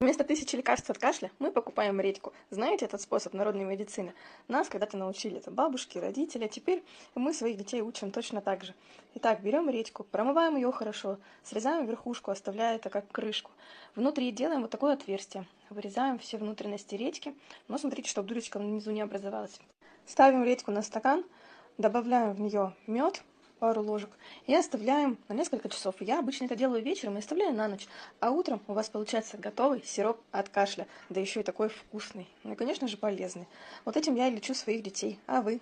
Вместо тысячи лекарств от кашля мы покупаем редьку. Знаете этот способ народной медицины? Нас когда-то научили это бабушки, родители, а теперь мы своих детей учим точно так же. Итак, берем редьку, промываем ее хорошо, срезаем верхушку, оставляя это как крышку. Внутри делаем вот такое отверстие. Вырезаем все внутренности редьки, но смотрите, чтобы дырочка внизу не образовалась. Ставим редьку на стакан, добавляем в нее мед, пару ложек, и оставляем на несколько часов. Я обычно это делаю вечером и оставляю на ночь, а утром у вас получается готовый сироп от кашля, да еще и такой вкусный, ну и, конечно же, полезный. Вот этим я и лечу своих детей, а вы?